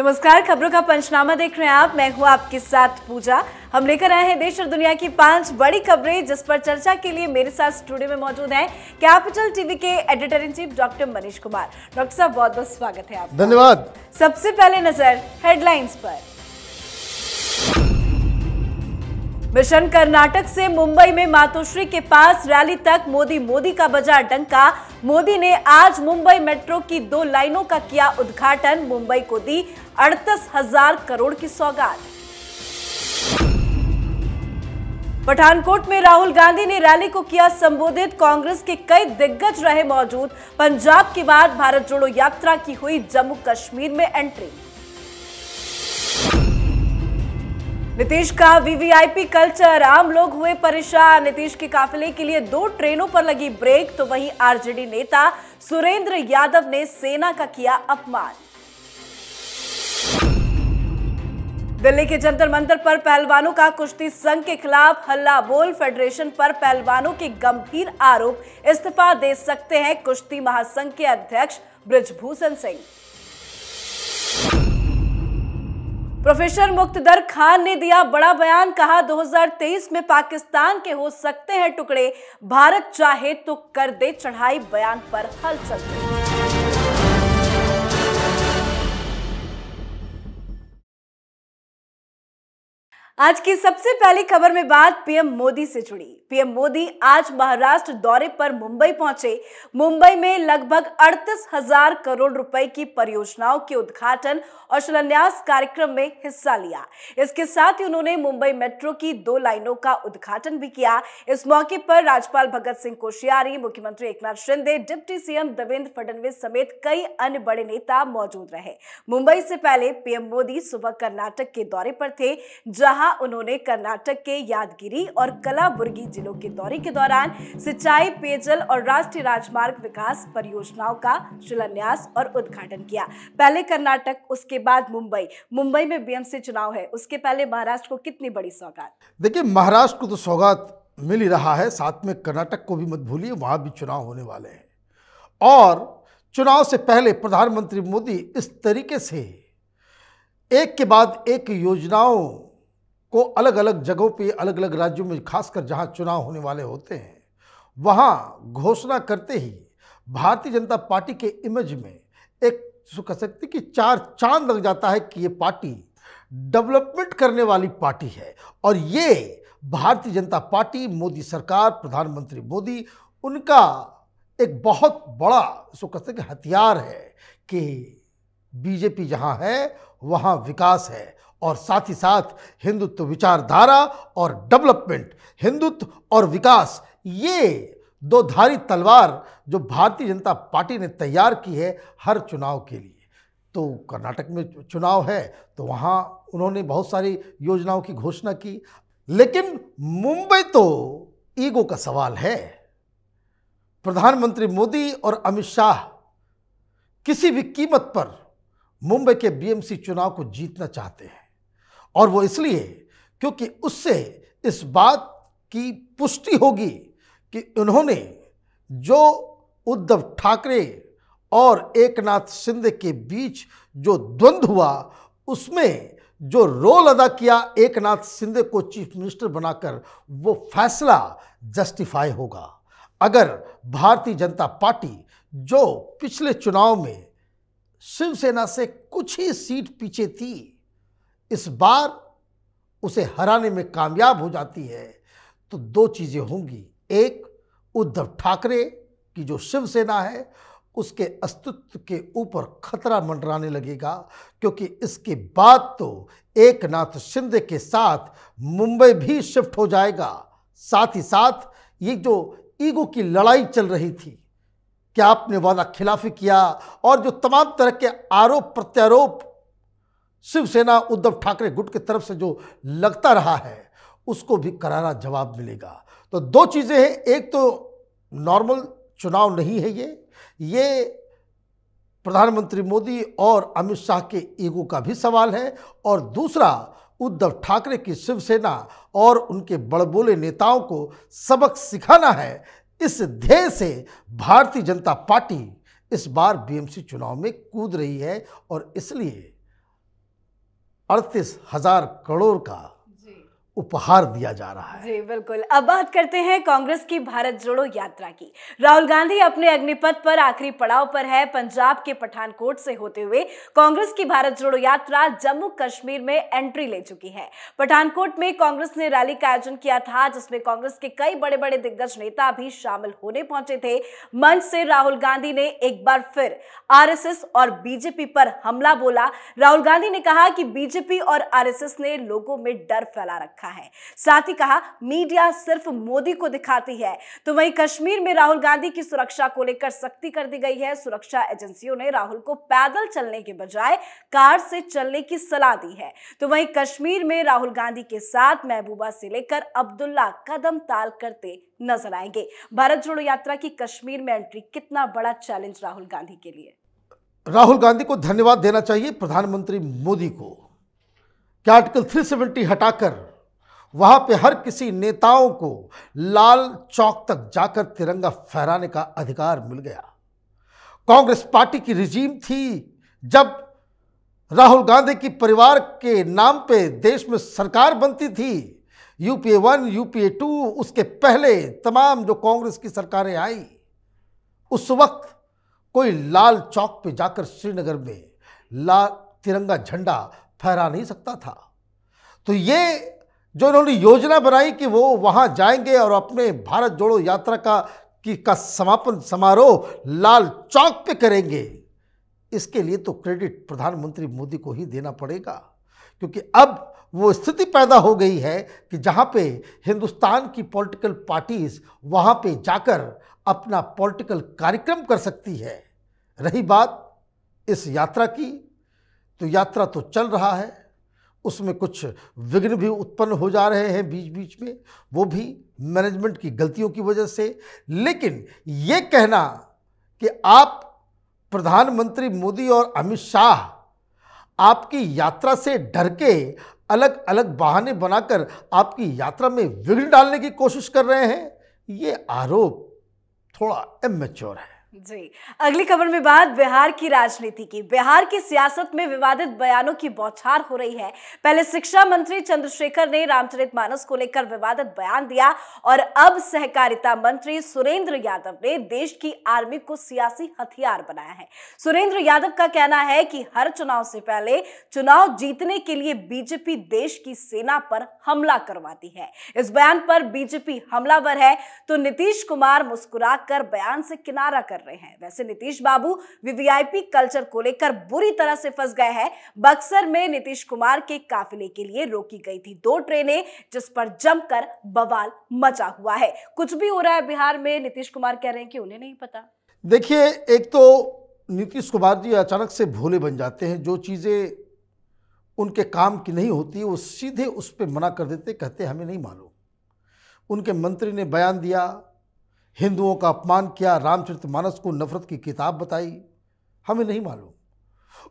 नमस्कार, खबरों का पंचनामा देख रहे हैं आप। मैं हूं आपके साथ पूजा। हम लेकर आए हैं देश और दुनिया की 5 बड़ी खबरें, जिस पर चर्चा के लिए मेरे साथ स्टूडियो में मौजूद हैं कैपिटल टीवी के editor in chief doctor Manish Kumar. Doctor साहब, बहुत बहुत स्वागत है आपका। धन्यवाद। सबसे पहले नजर हेडलाइंस पर। मिशन कर्नाटक से मुंबई में मातोश्री के पास रैली तक मोदी का बजा डंका। मोदी ने आज मुंबई मेट्रो की 2 लाइनों का किया उद्घाटन। मुंबई को दी 38,000 करोड़ की सौगात। पठानकोट में राहुल गांधी ने रैली को किया संबोधित। कांग्रेस के कई दिग्गज रहे मौजूद। पंजाब के बाद भारत जोड़ो यात्रा की हुई जम्मू कश्मीर में एंट्री। नीतीश का वीवीआईपी कल्चर, आम लोग हुए परेशान। नीतीश के काफिले के लिए 2 ट्रेनों पर लगी ब्रेक, तो वहीं आरजेडी नेता सुरेंद्र यादव ने सेना का किया अपमान। दिल्ली के जंतर मंतर पर पहलवानों का कुश्ती संघ के खिलाफ हल्ला बोल। फेडरेशन पर पहलवानों के गंभीर आरोप। इस्तीफा दे सकते हैं कुश्ती महासंघ के अध्यक्ष बृजभूषण सिंह। प्रोफेसर मुक्तदर खान ने दिया बड़ा बयान। कहा 2023 में पाकिस्तान के हो सकते हैं टुकड़े, भारत चाहे तो कर दे चढ़ाई। बयान पर हलचल हुई। आज की सबसे पहली खबर में बात पीएम मोदी से जुड़ी। पीएम मोदी आज महाराष्ट्र दौरे पर मुंबई पहुंचे। मुंबई में लगभग 38,000 करोड़ रुपए की परियोजनाओं के उद्घाटन और शिलान्यास कार्यक्रम में हिस्सा लिया। इसके साथ ही उन्होंने मुंबई मेट्रो की 2 लाइनों का उद्घाटन भी किया। इस मौके पर राज्यपाल भगत सिंह कोश्यारी, मुख्यमंत्री एकनाथ शिंदे, डिप्टी सीएम देवेंद्र फडणवीस समेत कई अन्य बड़े नेता मौजूद रहे। मुंबई से पहले पीएम मोदी सुबह कर्नाटक के दौरे पर थे, जहां उन्होंने कर्नाटक के यादगिरी और कलाबुर्गी जिलों के दौरे के दौरान सिंचाई, पेयजल और राष्ट्रीय राजमार्ग विकास परियोजनाओं का शिलान्यास और उद्घाटन किया। पहले कर्नाटक, उसके बाद मुंबई में बीएमसी चुनाव है। उसके पहले महाराष्ट्र को कितनी बड़ी सौगात? देखिए, महाराष्ट्र को तो सौगात मिल ही रहा है, साथ में कर्नाटक को भी मत भूलिए, वहां भी चुनाव होने वाले हैं। और चुनाव से पहले प्रधानमंत्री मोदी इस तरीके से एक के बाद एक योजनाओं को अलग अलग जगहों पे, अलग अलग राज्यों में, खासकर जहां चुनाव होने वाले होते हैं, वहां घोषणा करते ही भारतीय जनता पार्टी के इमेज में एक कह सकते कि 4 चांद लग जाता है कि ये पार्टी डेवलपमेंट करने वाली पार्टी है। और ये भारतीय जनता पार्टी, मोदी सरकार, प्रधानमंत्री मोदी, उनका एक बहुत बड़ा कह सकते कि हथियार है कि बीजेपी जहां है वहां विकास है। और साथ ही साथ हिंदुत्व विचारधारा और डेवलपमेंट, हिंदुत्व और विकास, ये 2 धारी तलवार जो भारतीय जनता पार्टी ने तैयार की है हर चुनाव के लिए। तो कर्नाटक में चुनाव है तो वहाँ उन्होंने बहुत सारी योजनाओं की घोषणा की। लेकिन मुंबई तो ईगो का सवाल है। प्रधानमंत्री मोदी और अमित शाह किसी भी कीमत पर मुंबई के बीएमसी चुनाव को जीतना चाहते हैं, और वो इसलिए क्योंकि उससे इस बात की पुष्टि होगी कि उन्होंने जो उद्धव ठाकरे और एकनाथ शिंदे के बीच जो द्वंद्व हुआ, उसमें जो रोल अदा किया एकनाथ शिंदे को चीफ मिनिस्टर बनाकर, वो फैसला जस्टिफाई होगा। अगर भारतीय जनता पार्टी जो पिछले चुनाव में शिवसेना से कुछ ही सीट पीछे थी, इस बार उसे हराने में कामयाब हो जाती है, तो 2 चीज़ें होंगी। एक, उद्धव ठाकरे की जो शिवसेना है उसके अस्तित्व के ऊपर खतरा मंडराने लगेगा, क्योंकि इसके बाद तो एकनाथ शिंदे के साथ मुंबई भी शिफ्ट हो जाएगा। साथ ही साथ ये जो ईगो की लड़ाई चल रही थी, क्या आपने वादा खिलाफी किया, और जो तमाम तरह के आरोप प्रत्यारोप शिवसेना उद्धव ठाकरे गुट की तरफ से जो लगता रहा है, उसको भी करारा जवाब मिलेगा। तो 2 चीज़ें हैं। एक तो नॉर्मल चुनाव नहीं है ये प्रधानमंत्री मोदी और अमित शाह के ईगो का भी सवाल है, और दूसरा उद्धव ठाकरे की शिवसेना और उनके बड़बोले नेताओं को सबक सिखाना है। इस ध्येय से भारतीय जनता पार्टी इस बार बीएमसी चुनाव में कूद रही है, और इसलिए 38,000 करोड़ का उपहार दिया जा रहा है। जी बिल्कुल। अब बात करते हैं कांग्रेस की भारत जोड़ो यात्रा की। राहुल गांधी अपने अग्निपथ पर आखिरी पड़ाव पर है। पंजाब के पठानकोट से होते हुए कांग्रेस की भारत जोड़ो यात्रा जम्मू कश्मीर में एंट्री ले चुकी है। पठानकोट में कांग्रेस ने रैली का आयोजन किया था, जिसमें कांग्रेस के कई बड़े बड़े दिग्गज नेता भी शामिल होने पहुंचे थे। मंच से राहुल गांधी ने एक बार फिर आरएसएस और बीजेपी पर हमला बोला। राहुल गांधी ने कहा कि बीजेपी और आरएसएस ने लोगों में डर फैला रखा है। साथ ही कहा मीडिया सिर्फ मोदी को दिखाती है। तो वहीं कश्मीर में राहुल गांधी की सुरक्षा को लेकर सख्ती कर दी गई है। सुरक्षा एजेंसियों ने राहुल को पैदल चलने के बजाय कार से चलने की सलाह दी है। तो वहीं कश्मीर में राहुल गांधी के साथ महबूबा से लेकर अब्दुल्ला कदम ताल करते नजर आएंगे। भारत जोड़ो यात्रा की कश्मीर में एंट्री कितना बड़ा चैलेंज राहुल गांधी के लिए। राहुल गांधी को धन्यवाद देना चाहिए प्रधानमंत्री मोदी को कि आर्टिकल 370 हटाकर वहां पे हर किसी नेताओं को लाल चौक तक जाकर तिरंगा फहराने का अधिकार मिल गया। कांग्रेस पार्टी की रिजीम थी जब राहुल गांधी की परिवार के नाम पे देश में सरकार बनती थी। यूपीए 1, यूपीए 2, उसके पहले तमाम जो कांग्रेस की सरकारें आई, उस वक्त कोई लाल चौक पे जाकर श्रीनगर में लाल तिरंगा झंडा फहरा नहीं सकता था। तो ये जो इन्होंने योजना बनाई कि वो वहां जाएंगे और अपने भारत जोड़ो यात्रा का समापन समारोह लाल चौक पे करेंगे, इसके लिए तो क्रेडिट प्रधानमंत्री मोदी को ही देना पड़ेगा। क्योंकि अब वो स्थिति पैदा हो गई है कि जहां पे हिंदुस्तान की पॉलिटिकल पार्टीज वहां पे जाकर अपना पॉलिटिकल कार्यक्रम कर सकती है। रही बात इस यात्रा की, तो यात्रा तो चल रहा है, उसमें कुछ विघ्न भी उत्पन्न हो जा रहे हैं बीच बीच में, वो भी मैनेजमेंट की गलतियों की वजह से। लेकिन ये कहना कि आप प्रधानमंत्री मोदी और अमित शाह आपकी यात्रा से डर के अलग अलग बहाने बनाकर आपकी यात्रा में विघ्न डालने की कोशिश कर रहे हैं, ये आरोप थोड़ा इमैच्योर है। जी, अगली खबर में बात बिहार की राजनीति की। बिहार की सियासत में विवादित बयानों की बौछार हो रही है। पहले शिक्षा मंत्री चंद्रशेखर ने रामचरितमानस को लेकर विवादित बयान दिया और अब सहकारिता मंत्री सुरेंद्र यादव ने देश की आर्मी को सियासी हथियार बनाया है। सुरेंद्र यादव का कहना है कि हर चुनाव से पहले चुनाव जीतने के लिए बीजेपी देश की सेना पर हमला करवाती है। इस बयान पर बीजेपी हमलावर है तो नीतीश कुमार मुस्कुराकर बयान से किनारा कर रहे हैं। वैसे नीतीश बाबू वीवीआईपी कल्चर को लेकर बुरी तरह से फंस गए हैं। बक्सर में नीतीश कुमार के काफिले के लिए रोकी गई थी 2 ट्रेनें, जिस पर जमकर बवाल मचा हुआ है। कुछ भी हो रहा है बिहार में, नीतीश कुमार कह रहे हैं कि उन्हें नहीं पता। देखिए, एक तो नीतीश कुमार जी अचानक से भोले बन जाते हैं। जो चीजें उनके काम की नहीं होती वो सीधे उस पर मना कर देते, कहते हमें नहीं मालूम। उनके मंत्री ने बयान दिया, हिंदुओं का अपमान किया, रामचरितमानस को नफरत की किताब बताई, हमें नहीं मालूम।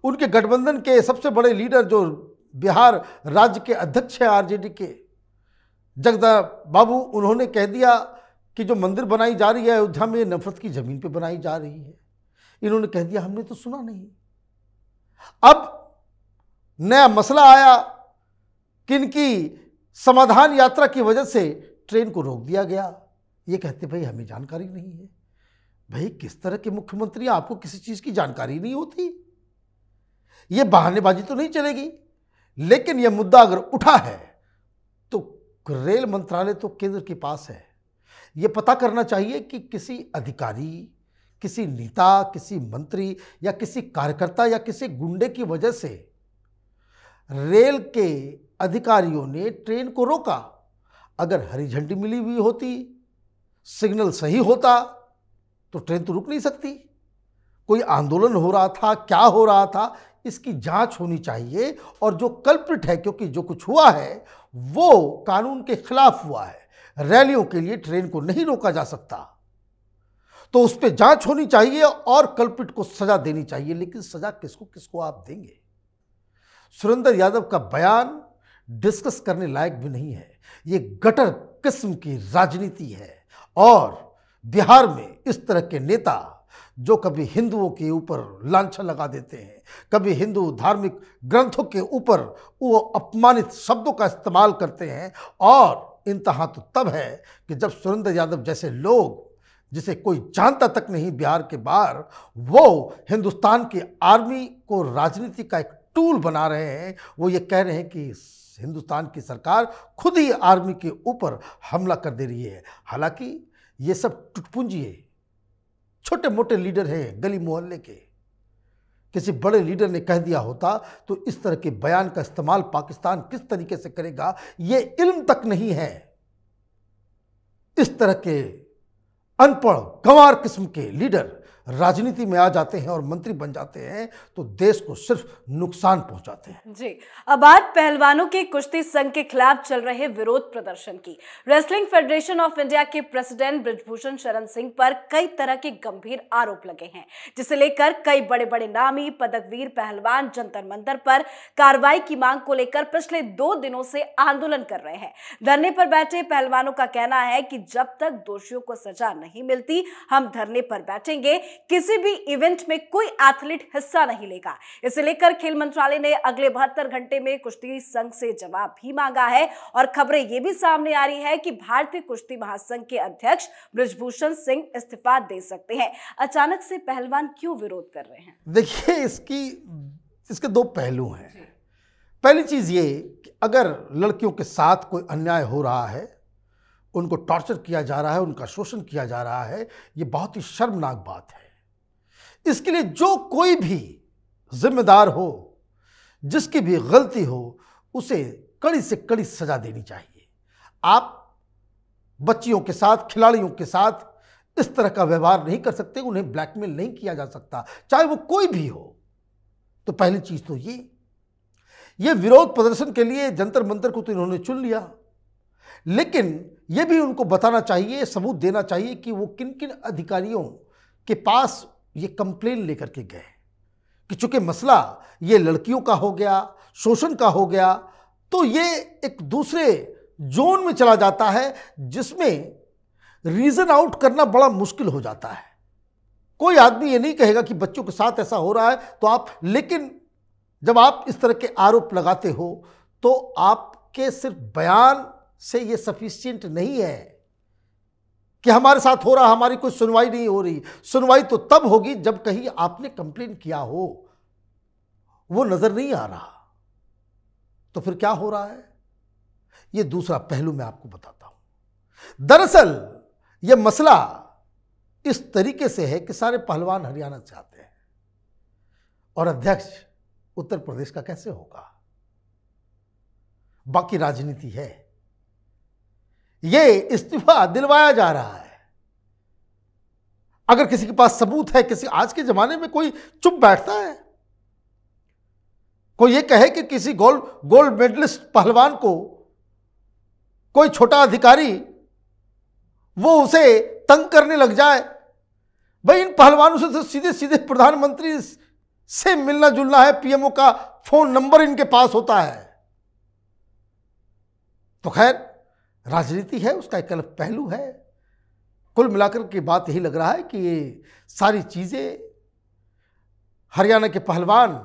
उनके गठबंधन के सबसे बड़े लीडर जो बिहार राज्य के अध्यक्ष हैं आरजेडी के, जगदानंद बाबू, उन्होंने कह दिया कि जो मंदिर बनाई जा रही है अयोध्या में नफरत की जमीन पे बनाई जा रही है। इन्होंने कह दिया हमने तो सुना नहीं। अब नया मसला आया कि इनकी समाधान यात्रा की वजह से ट्रेन को रोक दिया गया। ये कहते भाई हमें जानकारी नहीं है। भाई किस तरह के मुख्यमंत्री, आपको किसी चीज की जानकारी नहीं होती? ये बहानेबाजी तो नहीं चलेगी। लेकिन यह मुद्दा अगर उठा है तो रेल मंत्रालय तो केंद्र के पास है। यह पता करना चाहिए कि किसी अधिकारी, किसी नेता, किसी मंत्री या किसी कार्यकर्ता या किसी गुंडे की वजह से रेल के अधिकारियों ने ट्रेन को रोका। अगर हरी झंडी मिली हुई होती, सिग्नल सही होता, तो ट्रेन तो रुक नहीं सकती। कोई आंदोलन हो रहा था, क्या हो रहा था, इसकी जांच होनी चाहिए। और जो कल्प्रिट है, क्योंकि जो कुछ हुआ है वो कानून के खिलाफ हुआ है, रैलियों के लिए ट्रेन को नहीं रोका जा सकता, तो उस पर जांच होनी चाहिए और कल्प्रिट को सजा देनी चाहिए। लेकिन सजा किसको किसको आप देंगे? सुरेंद्र यादव का बयान डिस्कस करने लायक भी नहीं है। ये गटर किस्म की राजनीति है और बिहार में इस तरह के नेता जो कभी हिंदुओं के ऊपर लांछन लगा देते हैं, कभी हिंदू धार्मिक ग्रंथों के ऊपर वो अपमानित शब्दों का इस्तेमाल करते हैं। और इंतहा तो तब है कि जब सुरेंद्र यादव जैसे लोग, जिसे कोई जानता तक नहीं बिहार के बाहर, वो हिंदुस्तान की आर्मी को राजनीति का एक टूल बना रहे हैं। वो ये कह रहे हैं कि हिंदुस्तान की सरकार खुद ही आर्मी के ऊपर हमला कर दे रही है। हालांकि ये सब टुटपुंजी है, छोटे मोटे लीडर हैं गली मोहल्ले के। किसी बड़े लीडर ने कह दिया होता तो इस तरह के बयान का इस्तेमाल पाकिस्तान किस तरीके से करेगा ये इल्म तक नहीं है। इस तरह के अनपढ़ गंवार किस्म के लीडर राजनीति में आ जाते हैं और मंत्री बन जाते हैं तो देश को सिर्फ नुकसान पहुंचाते हैं। जी, अब बात पहलवानों के कुश्ती संघ के खिलाफ चल रहे विरोध प्रदर्शन की। रेसलिंग फेडरेशन ऑफ इंडिया के प्रेसिडेंट बृजभूषण शरण सिंह पर कई तरह के गंभीर आरोप लगे हैं, जिसे लेकर कई बड़े बड़े नामी पदकवीर पहलवान जंतर मंतर पर कार्रवाई की मांग को लेकर पिछले 2 दिनों से आंदोलन कर रहे हैं। धरने पर बैठे पहलवानों का कहना है कि जब तक दोषियों को सजा नहीं मिलती हम धरने पर बैठेंगे। किसी भी इवेंट में कोई एथलीट हिस्सा नहीं लेगा। इसे लेकर खेल मंत्रालय ने अगले 72 घंटे में कुश्ती संघ से जवाब भी मांगा है। और खबरें ये भी सामने आ रही है कि भारतीय कुश्ती महासंघ के अध्यक्ष बृजभूषण सिंह इस्तीफा दे सकते हैं। अचानक से पहलवान क्यों विरोध कर रहे हैं? देखिए, इसके 2 पहलू हैं। पहली चीज ये कि अगर लड़कियों के साथ कोई अन्याय हो रहा है, उनको टॉर्चर किया जा रहा है, उनका शोषण किया जा रहा है, ये बहुत ही शर्मनाक बात है। इसके लिए जो कोई भी जिम्मेदार हो, जिसकी भी गलती हो, उसे कड़ी से कड़ी सजा देनी चाहिए। आप बच्चियों के साथ, खिलाड़ियों के साथ इस तरह का व्यवहार नहीं कर सकते, उन्हें ब्लैकमेल नहीं किया जा सकता, चाहे वो कोई भी हो। तो पहली चीज तो ये विरोध प्रदर्शन के लिए जंतर मंतर को तो इन्होंने चुन लिया, लेकिन यह भी उनको बताना चाहिए, सबूत देना चाहिए कि वो किन किन अधिकारियों के पास ये कंप्लेन लेकर के गए कि चूंकि मसला ये लड़कियों का हो गया, शोषण का हो गया, तो ये एक दूसरे जोन में चला जाता है जिसमें रीजन आउट करना बड़ा मुश्किल हो जाता है। कोई आदमी ये नहीं कहेगा कि बच्चों के साथ ऐसा हो रहा है तो आप, लेकिन जब आप इस तरह के आरोप लगाते हो तो आपके सिर्फ बयान से ये सफिशिएंट नहीं है कि हमारे साथ हो रहा, हमारी कोई सुनवाई नहीं हो रही। सुनवाई तो तब होगी जब कहीं आपने कंप्लेन किया हो, वो नजर नहीं आ रहा। तो फिर क्या हो रहा है, ये दूसरा पहलू मैं आपको बताता हूं। दरअसल यह मसला इस तरीके से है कि सारे पहलवान हरियाणा से आते हैं और अध्यक्ष उत्तर प्रदेश का कैसे होगा। बाकी राजनीति है, ये इस्तीफा दिलवाया जा रहा है। अगर किसी के पास सबूत है, आज के जमाने में कोई चुप बैठता है? कोई ये कहे कि किसी गोल्ड मेडलिस्ट पहलवान को कोई छोटा अधिकारी वो उसे तंग करने लग जाए? भाई, इन पहलवानों से तो सीधे सीधे प्रधानमंत्री से मिलना जुलना है, पीएमओ का फोन नंबर इनके पास होता है। तो खैर, राजनीति है, उसका एक अलग पहलू है। कुल मिलाकर के बात यही लग रहा है कि ये सारी चीजें हरियाणा के पहलवान,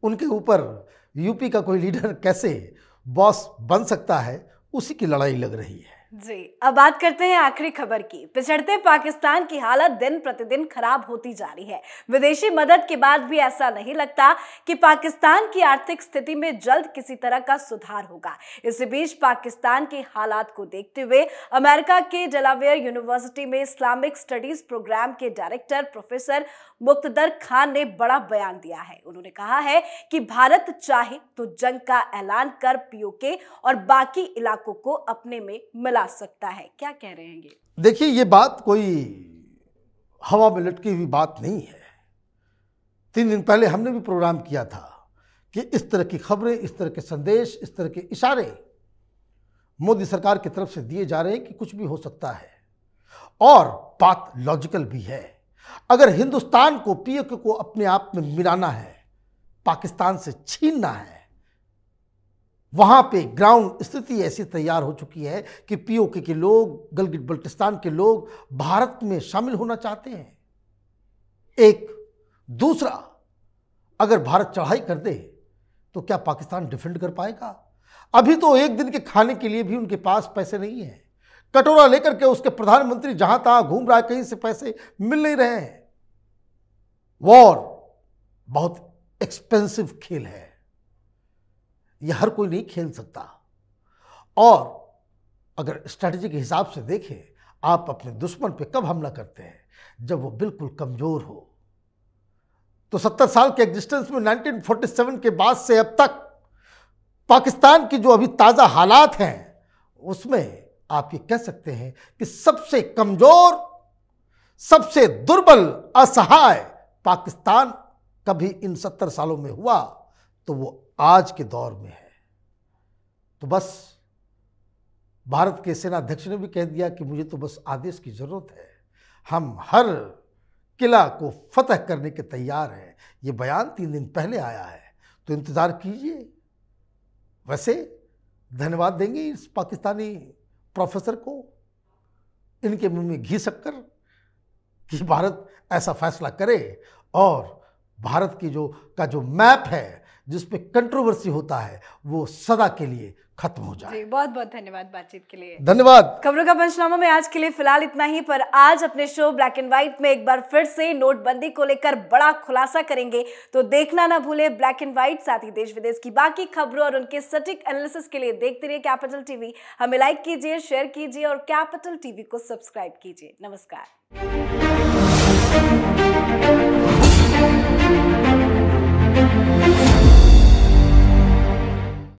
उनके ऊपर यूपी का कोई लीडर कैसे बॉस बन सकता है, उसी की लड़ाई लग रही है। जी, अब बात करते हैं आखिरी खबर की। पिछड़ते पाकिस्तान की हालत दिन प्रतिदिन खराब होती जा रही है। विदेशी मदद के बाद भी ऐसा नहीं लगता कि पाकिस्तान की आर्थिक स्थिति में जल्द किसी तरह का सुधार होगा। इसी बीच पाकिस्तान के हालात को देखते हुए अमेरिका के डेलावेयर यूनिवर्सिटी में इस्लामिक स्टडीज प्रोग्राम के डायरेक्टर प्रोफेसर मुक्तदर खान ने बड़ा बयान दिया है। उन्होंने कहा है कि भारत चाहे तो जंग का ऐलान कर पीओके और बाकी इलाकों को अपने में मिला सकता है। क्या कह रहे हैं ये? देखिए, ये बात कोई हवा में लटकी हुई बात नहीं है। 3 दिन पहले हमने भी प्रोग्राम किया था कि इस तरह की खबरें, इस तरह के संदेश, इस तरह के इशारे मोदी सरकार की तरफ से दिए जा रहे हैं कि कुछ भी हो सकता है। और बात लॉजिकल भी है। अगर हिंदुस्तान को पीओके को अपने आप में मिलाना है, पाकिस्तान से छीनना है, वहां पे ग्राउंड स्थिति ऐसी तैयार हो चुकी है कि पीओके के लोग, गिलगित बल्टिस्तान के लोग भारत में शामिल होना चाहते हैं। एक दूसरा, अगर भारत चढ़ाई कर दे तो क्या पाकिस्तान डिफेंड कर पाएगा? अभी तो एक दिन के खाने के लिए भी उनके पास पैसे नहीं है। कटोरा लेकर के उसके प्रधानमंत्री जहां तहां घूम रहा है, कहीं से पैसे मिल नहीं रहे हैं। वॉर बहुत एक्सपेंसिव खेल है, यह हर कोई नहीं खेल सकता। और अगर स्ट्रैटेजी के हिसाब से देखें, आप अपने दुश्मन पे कब हमला करते हैं? जब वो बिल्कुल कमजोर हो। तो 70 साल के एग्जिस्टेंस में 1947 के बाद से अब तक पाकिस्तान की जो अभी ताज़ा हालात हैं, उसमें आप ये कह सकते हैं कि सबसे कमजोर, सबसे दुर्बल, असहाय पाकिस्तान कभी इन 70 सालों में हुआ तो वो आज के दौर में है। तो बस भारत के सेनाध्यक्ष ने भी कह दिया कि मुझे तो बस आदेश की जरूरत है, हम हर किला को फतह करने के तैयार हैं। ये बयान 3 दिन पहले आया है, तो इंतजार कीजिए। वैसे धन्यवाद देंगे इस पाकिस्तानी प्रोफेसर को, इनके मुंह में घी शक्कर कि भारत ऐसा फैसला करे और भारत की जो मैप है जिस पे कंट्रोवर्सी होता है वो सदा के लिए खत्म हो जाए। जी, बहुत बहुत धन्यवाद बातचीत के लिए। धन्यवाद। खबरों का पंचनामा में आज के लिए फिलहाल इतना ही, पर आज अपने शो ब्लैक एंड व्हाइट में एक बार फिर से नोटबंदी को लेकर बड़ा खुलासा करेंगे, तो देखना ना भूले ब्लैक एंड व्हाइट। साथ ही देश विदेश की बाकी खबरों और उनके सटीक एनालिसिस के लिए देखते रहिए कैपिटल टीवी। हमें लाइक कीजिए, शेयर कीजिए और कैपिटल टीवी को सब्सक्राइब कीजिए। नमस्कार।